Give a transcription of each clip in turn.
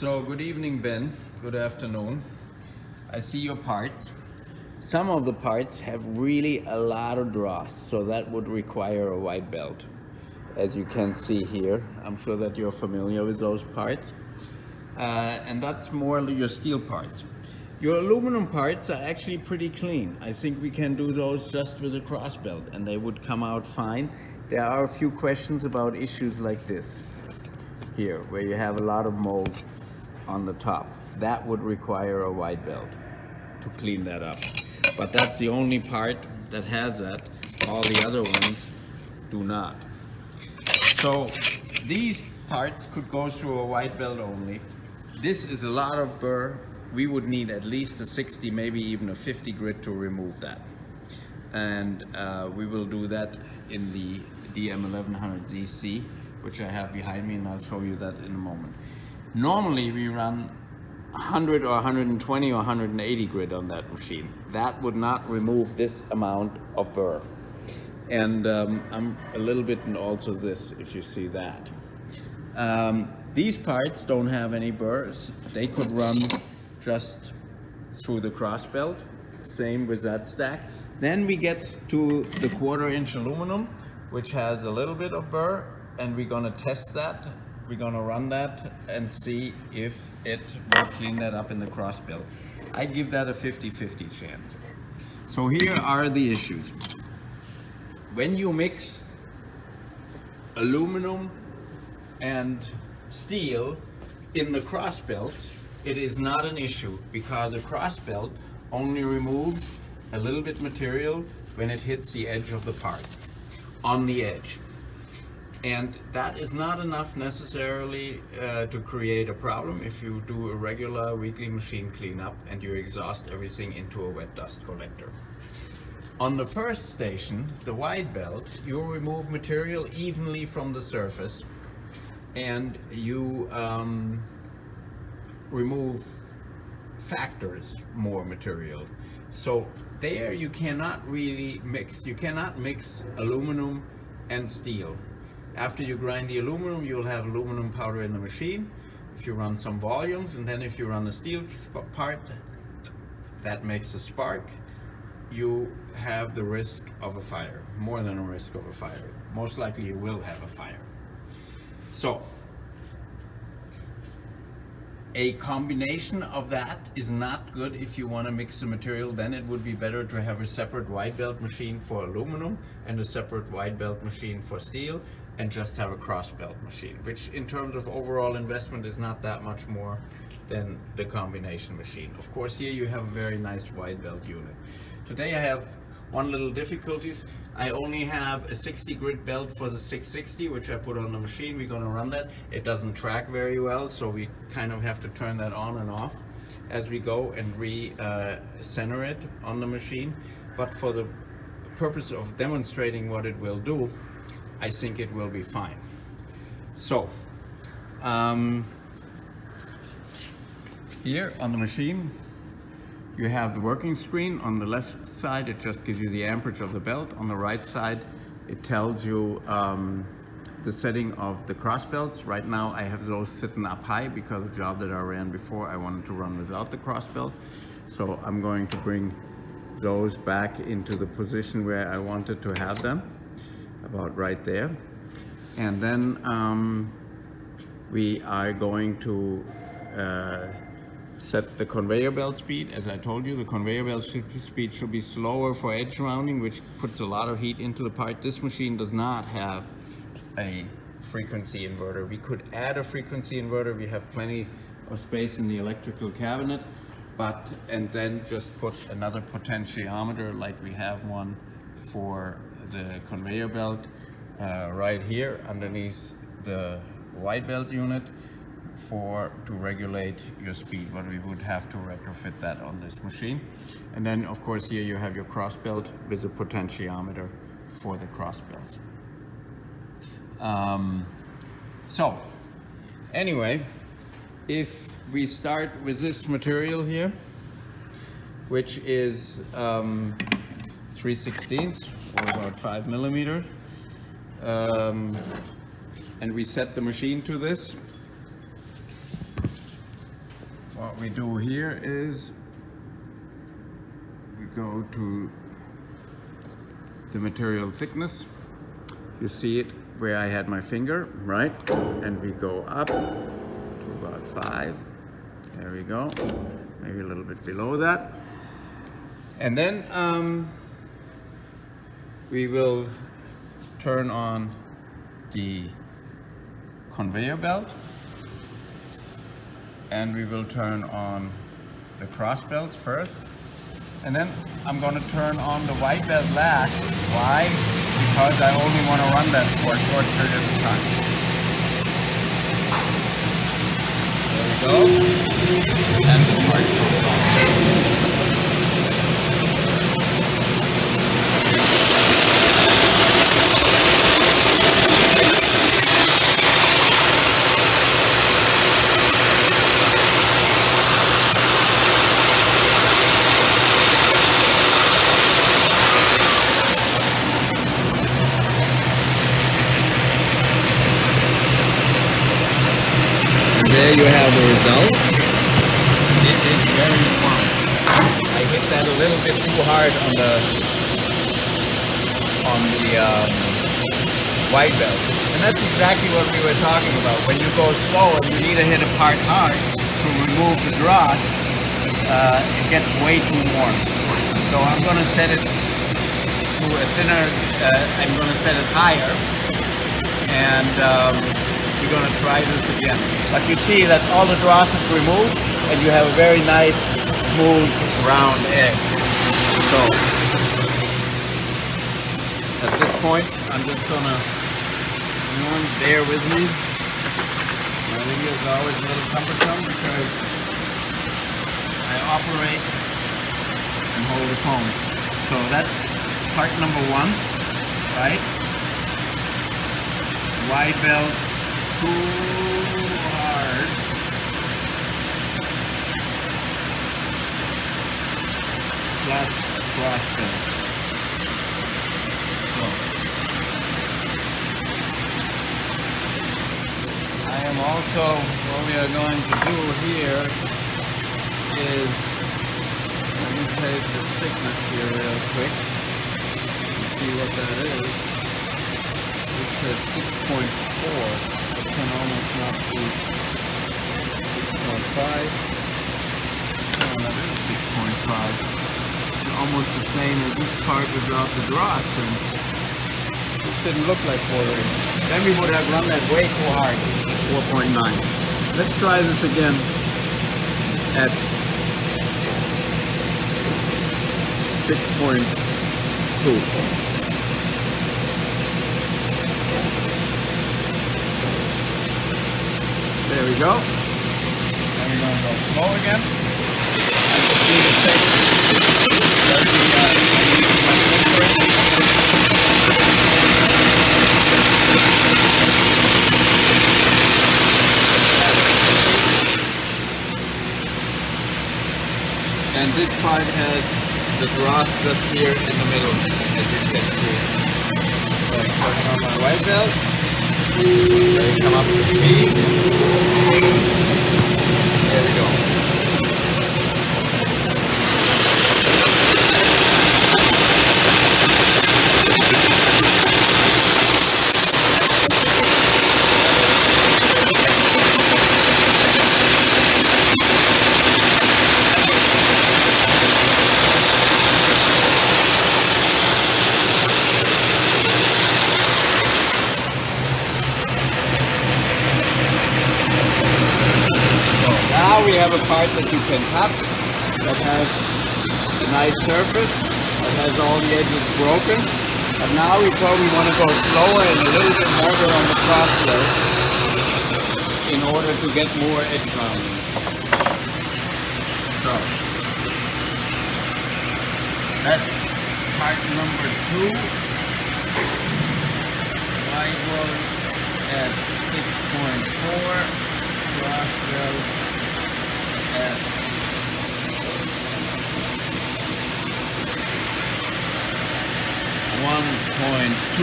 So good evening, Ben. Good afternoon. I see your parts. Some of the parts have really a lot of dross, so that would require a white belt. As you can see here, I'm sure that you're familiar with those parts. And that's more your steel parts. Your aluminum parts are actually pretty clean. I think we can do those just with a cross belt and they would come out fine. There are a few questions about issues like this here, where you have a lot of mold on the top. That would require a white belt to clean that up. But that's the only part that has that. All the other ones do not. So these parts could go through a white belt only. This is a lot of burr. We would need at least a 60, maybe even a 50 grit to remove that. And we will do that in the DM1100C, which I have behind me, and I'll show you that in a moment. Normally we run 100 or 120 or 180 grit on that machine. That would not remove this amount of burr. And I'm a little bit in also this, if you see that. These parts don't have any burrs. They could run just through the cross belt. Same with that stack. Then we get to the 1/4 inch aluminum, which has a little bit of burr, and we're gonna test that. We're gonna run that and see if it will clean that up in the cross belt. I give that a 50-50 chance. So here are the issues. When you mix aluminum and steel in the cross belts, it is not an issue because a cross belt only removes a little bit material when it hits the edge of the part, on the edge. And that is not enough necessarily to create a problem if you do a regular weekly machine cleanup and you exhaust everything into a wet dust collector. On the first station, the wide belt, you remove material evenly from the surface and you remove factors more material. So there you cannot really mix. You cannot mix aluminum and steel. After you grind the aluminum, you'll have aluminum powder in the machine. If you run some volumes, and then if you run a steel part, that makes a spark, you have the risk of a fire, more than a risk of a fire. Most likely you will have a fire. So, a combination of that is not good if you want to mix the material. Then it would be better to have a separate white belt machine for aluminum and a separate white belt machine for steel, and just have a cross belt machine, which in terms of overall investment is not that much more than the combination machine. Of course, here you have a very nice white belt unit. Today I have one little difficulties. I only have a 60 grit belt for the 660, which I put on the machine. We're going to run that. It doesn't track very well, so we kind of have to turn that on and off as we go and re-center it on the machine. But for the purpose of demonstrating what it will do, I think it will be fine. So, here on the machine, you have the working screen. On the left side, it just gives you the amperage of the belt. On the right side, it tells you the setting of the cross belts. Right now, I have those sitting up high because the job that I ran before, I wanted to run without the cross belt. So I'm going to bring those back into the position where I wanted to have them, about right there. And then we are going to set the conveyor belt speed. As I told you, the conveyor belt speed should be slower for edge rounding, which puts a lot of heat into the part. This machine does not have a frequency inverter. We could add a frequency inverter. We have plenty of space in the electrical cabinet, and then just put another potentiometer like we have one for the conveyor belt right here underneath the white belt unit to regulate your speed, but we would have to retrofit that on this machine. And then of course here you have your cross belt with a potentiometer for the cross belt. So anyway, if we start with this material here, which is 3/16 or about 5 millimeters, and we set the machine to this, what we do here is we go to the material thickness. You see it where I had my finger, right? And we go up to about 5. There we go. Maybe a little bit below that. And then we will turn on the conveyor belt, and we will turn on the cross belts first, and then I'm going to turn on the white belt last. Why? Because I only want to run that for a short period of time. There we go, and the part comes on. There you have the result. It is very firm. I hit that a little bit too hard on the white belt, and that's exactly what we were talking about. When you go slow and you need to hit a part hard to remove the dross, it gets way too warm. So I'm going to set it to a thinner. I'm going to set it higher, and we're going to try this again. But you see that all the dross is removed, and you have a very nice, smooth, round edge. So, at this point, I'm just going to, bear with me. My video is always a little cumbersome because I operate and hold the phone. So that's part number 1, right? Wide belt. Too hard. Flat cross belt. So I am also, what we are going to do here is, let me take the thickness here real quick. See what that is. It's a 6.4. Can almost not be 6.5. Oh, that is 6.5. It's almost the same as this part without the dross, and this didn't look like 4 inches. Then we would have run that way too hard. 4.9. Let's try this again at 6.2. There we go. And we're going to go slow again. And this part has the dross just here in the middle, as you can see. So I'm turning on my white belt. Ready to come up to speed. There we go. Now we have a part that you can touch, that has a nice surface, that has all the edges broken. But now we probably want to go slower and a little bit harder on the cross belt in order to get more edge rounding. So, that's part number 2. I was at 6.4, cross belt at 1.2,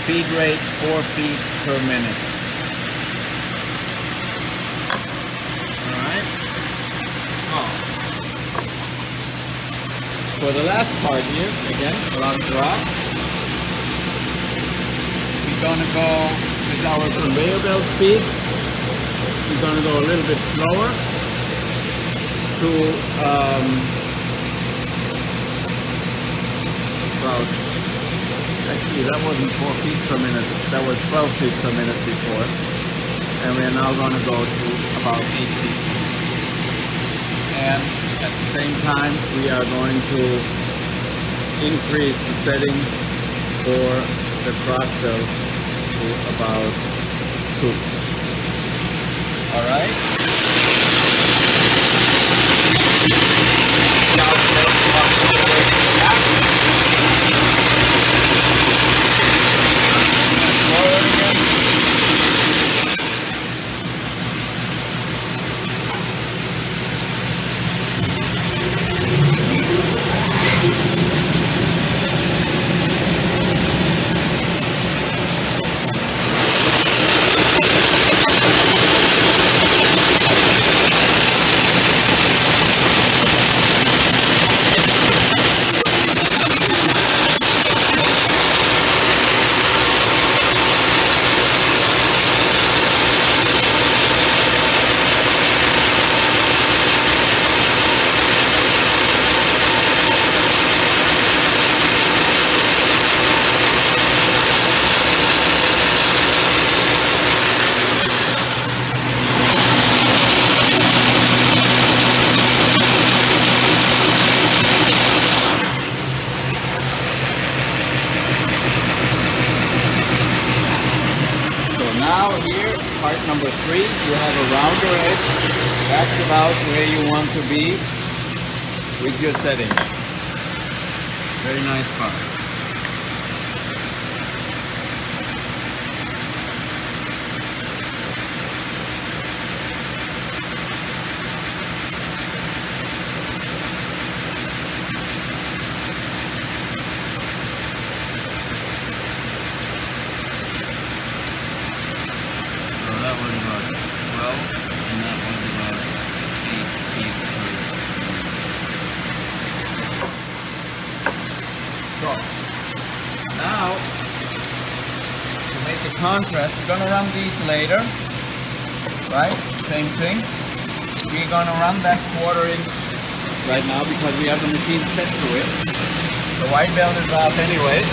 feed rate 4 feet per minute. Alright, for the last part here, again, around drop, we're gonna go with our conveyor belt speed. We're gonna go a little bit slower to about, actually that wasn't 4 feet per minute, that was 12 feet per minute before. And we are now gonna go to about 8 feet. And at the same time, we are going to increase the setting for the cross belt to about 2. All right. Now here, part number 3, you have a rounder edge. That's about where you want to be with your setting. Very nice part. That was about 12, and that was about 8 feet per minute. So, now, to make the contrast, we're going to run these later, right? Same thing. We're going to run that 1/4 inch right now because we have the machine set to it. The white belt is off anyway,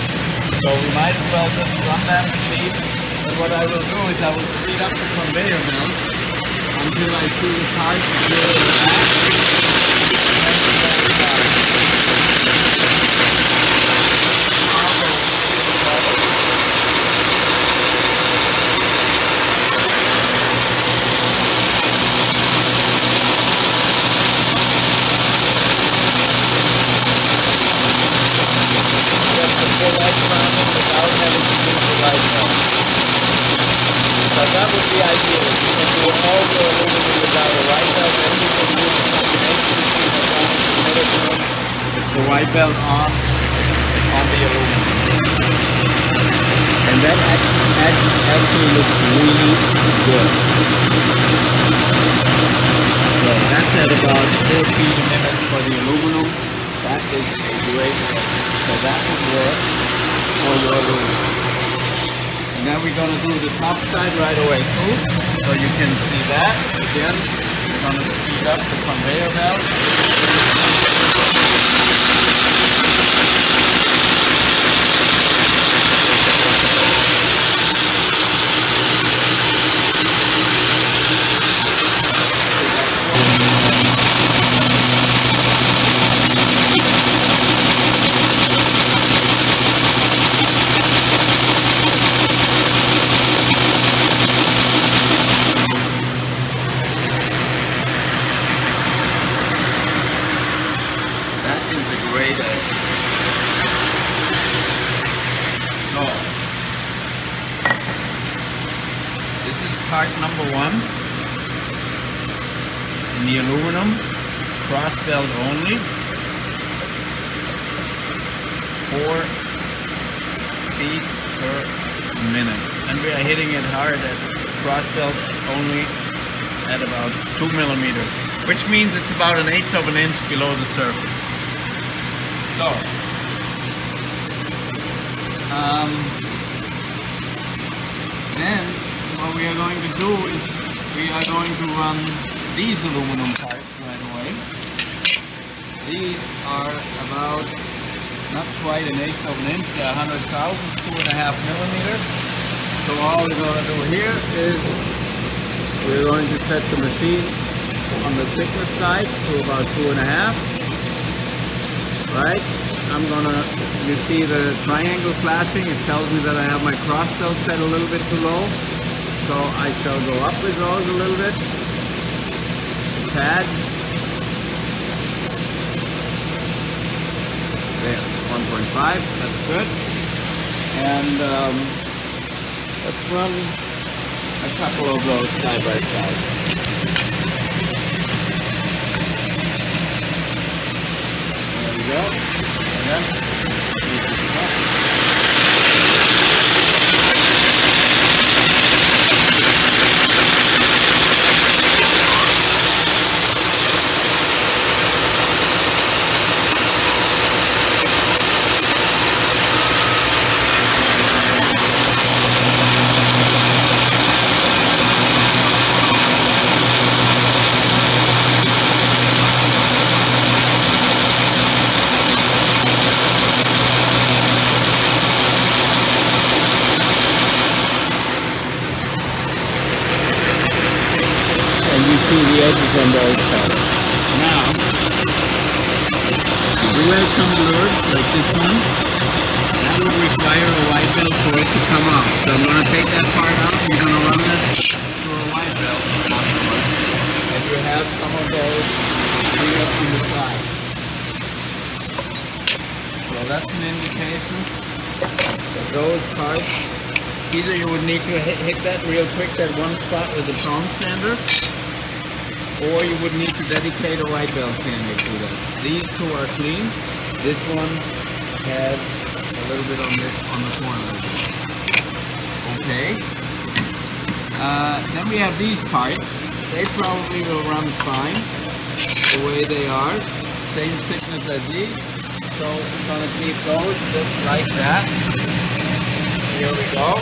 so we might as well just run that machine. And what I will do is I will speed up the conveyor belt until I see the parts clear in the back. And then we start. Get the full edge rounding without having to do the right belt. But that would be ideal. You can do all the aluminum without a white belt, then you can use a combination between the bronze and middle belt with the white belt on the aluminum. And that actually looks really good. So that's at about 4 feet a minute for the aluminum. That is a great edge. So that would work for your aluminum. And then we're going to do the top side right away too, so you can see that. Again, we're going to speed up the conveyor belt. Part number 1 in the aluminum, cross belt only, 4 feet per minute, and we are hitting it hard at cross belt only at about 2 millimeters, which means it's about 1/8 of an inch below the surface. So, then what we are going to do is we are going to run these aluminum parts right away. These are about not quite an eighth of an inch, they're 100 thousandths, 2.5 millimeters. So all we're going to do here is we're going to set the machine on the thickness side to about 2.5. Right? I'm gonna, you see the triangle flashing, it tells me that I have my cross belt set a little bit too low. So I shall go up with those a little bit. Tad. There, 1.5, that's good. And let's run a couple of those side by side. There we go. And then see the edges on those parts. Now, the way it comes lured, like this one, that would require a white belt for it to come out. So I'm going to take that part out and we're going to run this through a white belt afterwards. And you have some of those here on the side. So that's an indication that those parts, either you would need to hit that real quick, that one spot with the palm sander, or you would need to dedicate a white belt sander to that. These two are clean. This one has a little bit on the corners. Okay. Then we have these parts. They probably will run fine the way they are. Same thickness as these. So we're going to keep those just like that. Here we go.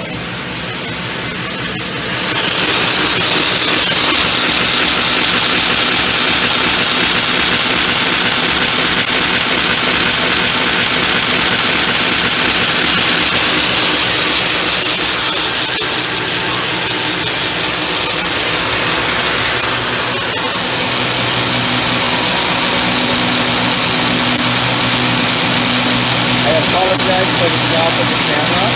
I apologize for the drop of the camera.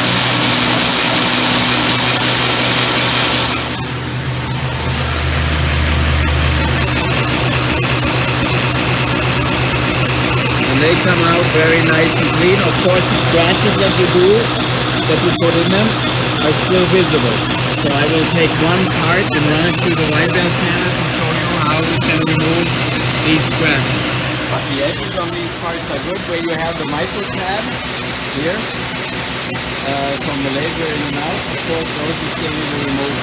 And they come out very nice and clean. Of course, the scratches that you put in them are still visible. So I will take one part and run it through the white belt sander to show you how we can remove these scratches. The edges on these parts are good, where you have the micro tab here from the laser in and out. Of course, those are still need to remove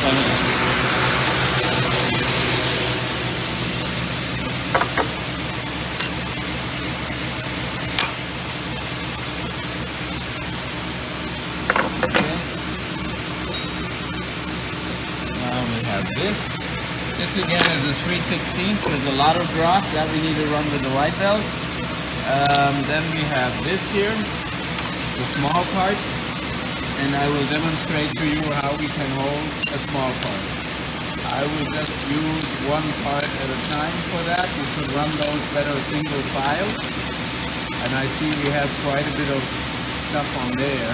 Okay. Now we have this. This again is a 3/16. There's a lot of dross that we need to run with the white belt. Then we have this here, the small part, and I will demonstrate to you how we can hold a small part. I will just use one part at a time for that. You should run those better single file. And I see we have quite a bit of stuff on there.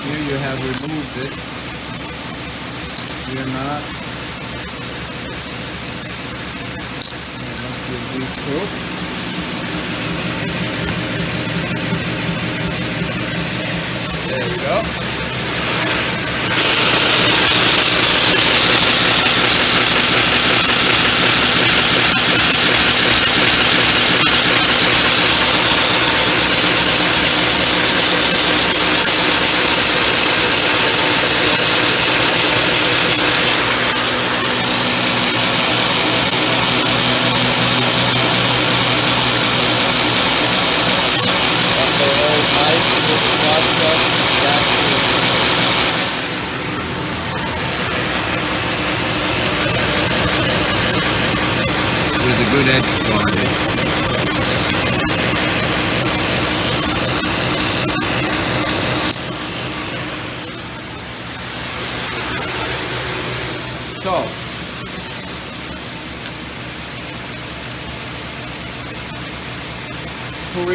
Here you have removed it. Here not. These two. There we go.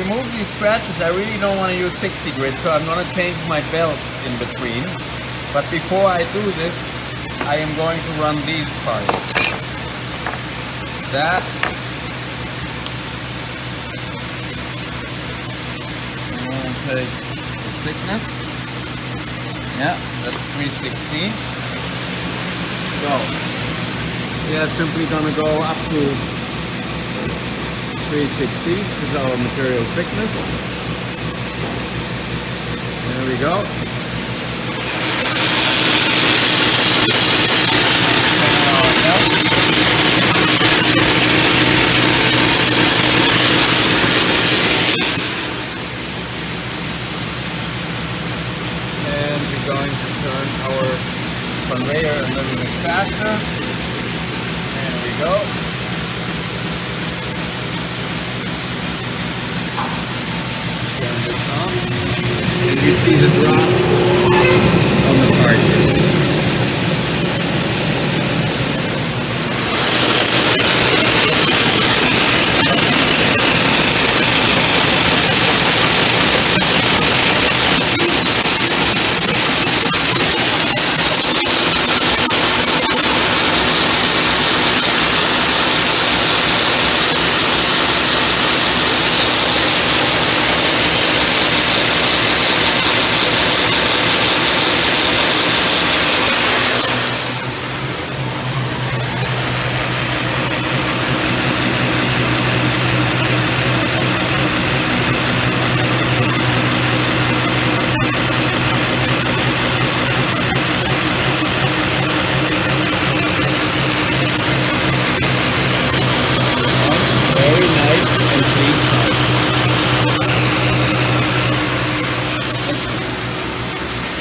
remove these scratches, I really don't want to use 60 grit, so I'm going to change my belt in between. But before I do this, I am going to run these parts. That. I'm going to take the thickness. Yeah, that's 316. So, we are simply going to go up to 360 is our material thickness. There we go. And we're going to turn our conveyor a little bit faster. There we go. Turn this on. And you see the drop on the part here.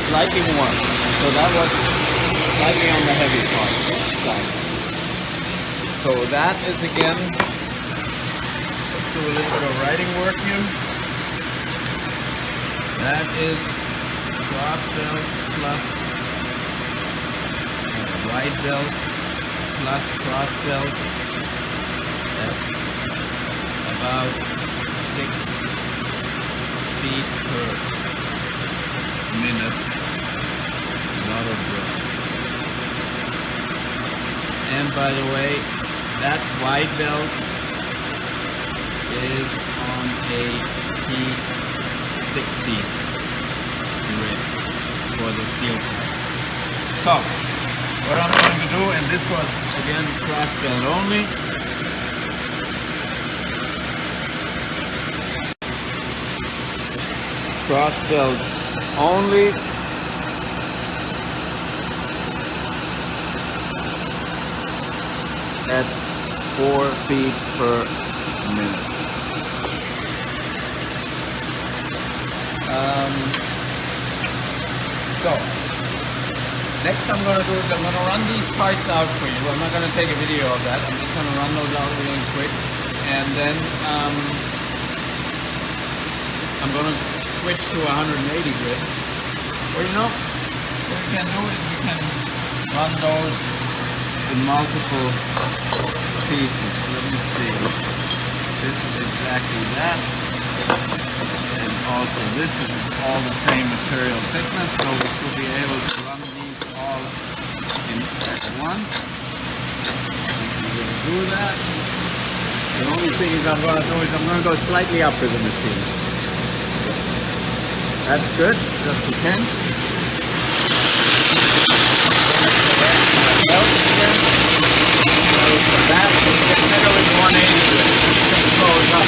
Slightly warm, so that was slightly on the heavy side. So that is again, let's do a little bit of writing work here. That is cross belt plus wide belt plus cross belt at about 6 feet per minute. Lot of drops. And by the way, that wide belt is on a P60 grid for the steel pipe. So, what I'm going to do, and this was again cross belt only. Cross belt only. At 4 feet per minute. So, next I'm going to do is I'm going to run these parts out for you. I'm not going to take a video of that. I'm just going to run those out really quick. And then I'm going to switch to 180 grit. Or you know, what we can do is we can run those in multiple pieces. Let me see. This is exactly that. And also this is all the same material thickness, so we should be able to run these all in at once. We're going to do that. The only thing is I'm going to do is I'm going to go slightly up with the machine. That's good, just the 10. That is better with 180. Just goes up.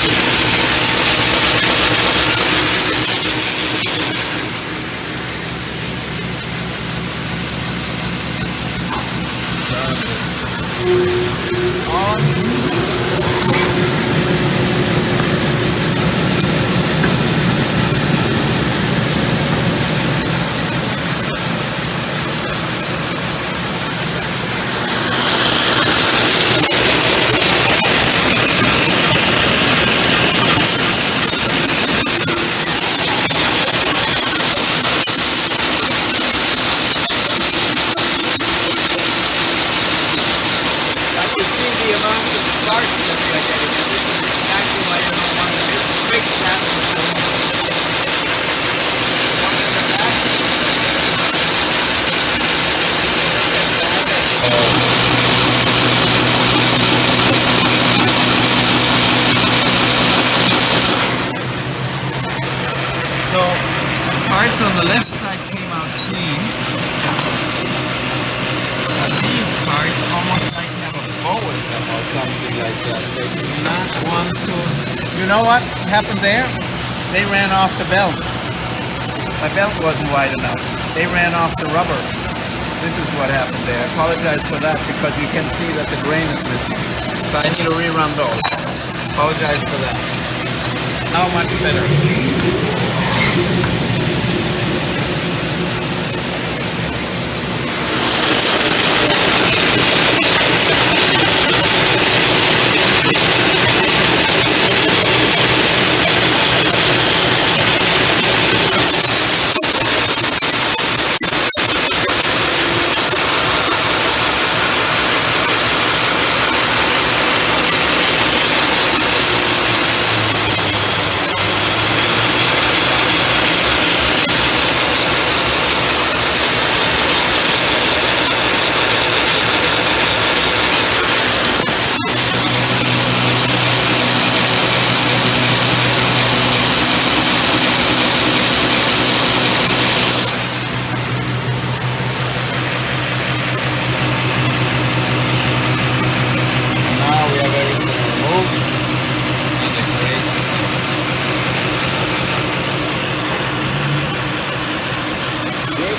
The amount of starch that we are getting, and this is exactly why you don't want to quick snap. So the parts on the left side came out clean. These parts almost like have a bow in them or something like that. They do not want to. You know what happened there? They ran off the belt. My belt wasn't wide enough. They ran off the rubber. This is what happened there. I apologize for that because you can see that the grain is missing. So I need to rerun those. Apologize for that. Now much better.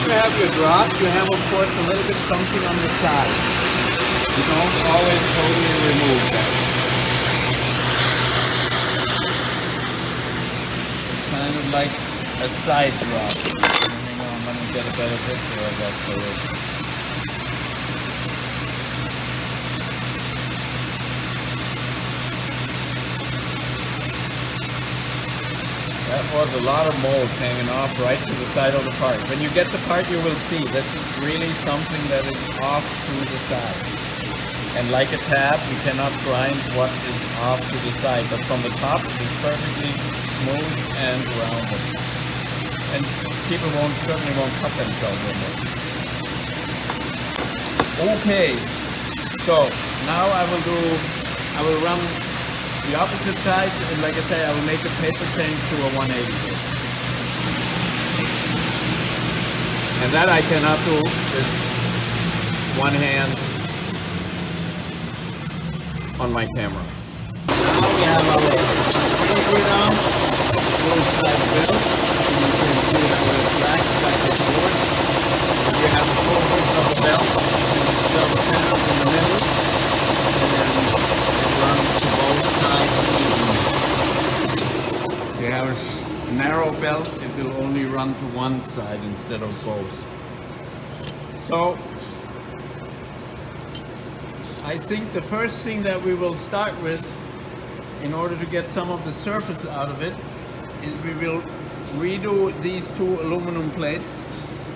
You have your dross, you have of course a little bit something on the side. You don't always totally remove that. Kind of like a side drop. Hang on, let me get a better picture of that for you. That was a lot of mold hanging off right to the side of the part. When you get the part, you will see this is really something that is off to the side. And like a tab, you cannot grind what is off to the side, but from the top it is perfectly smooth and rounded. And people certainly won't cut themselves in this. Okay, so now I will run the opposite side, and like I say, I will make a paper change to a 180. And that I cannot do with one hand on my camera. Now we have our paper down, both sides built, and you can see that we're flat back and forth. We have the full width of the belt, and the belt panel in the middle, and then it runs to both sides evenly. You have a narrow belt, it will only run to one side instead of both. So I think the first thing that we will start with, in order to get some of the surface out of it, is we will redo these two aluminum plates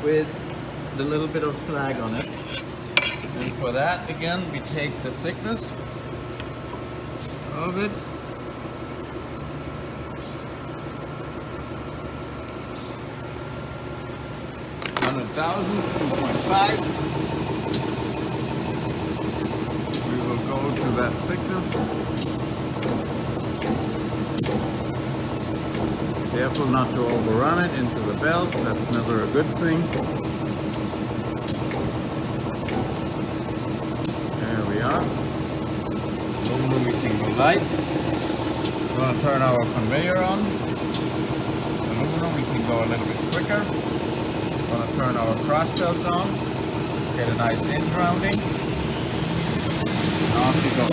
with the little bit of slag on it. And for that, again, we take the thickness of it. $100,000, 2.5. We will go to that thickness. Careful not to overrun it into the belt, that's never a good thing. There we are. Aluminum we can go light. We're going to turn our conveyor on. Aluminum we can go a little bit quicker. We're going to turn our cross belts on. Get a nice hinge rounding. And off you go.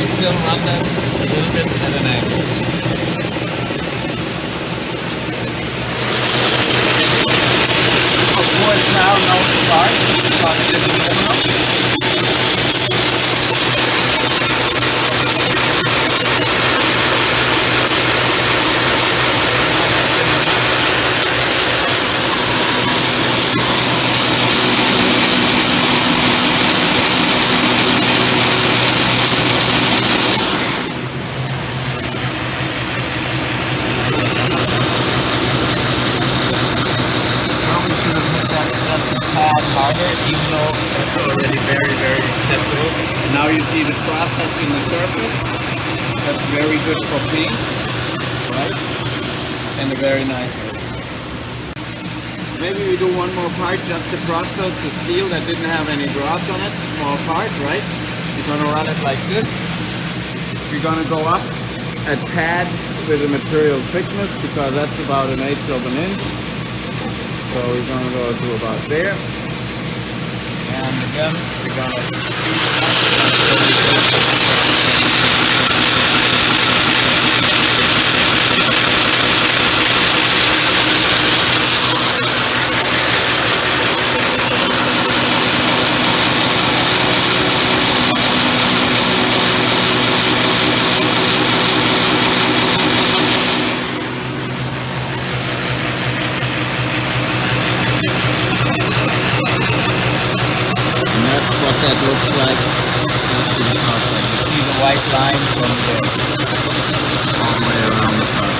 Still run that a little bit at an angle. Of course now no spark because it is aluminum. already very, very acceptable. And now you see the cross touching the surface. That's very good for paint, right? And a very nice look. Maybe we do one more part just to cross coat the steel that didn't have any dross on it. Small part, right? You're gonna run it like this. You're gonna go up a tad with the material thickness because that's about 1/8 of an inch. So we're gonna go to about there. And again, we're gonna what that looks like. You see the white line from there all the way around the car.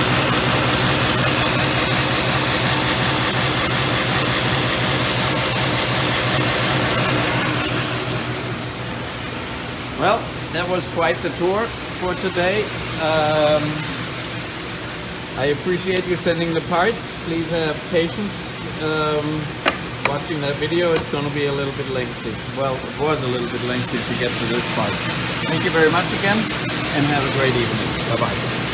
Well, that was quite the tour for today. I appreciate you sending the parts. Please have patience. Watching that video, it's going to be a little bit lengthy. Well, it was a little bit lengthy to get to this part. Thank you very much again, and have a great evening. Bye-bye.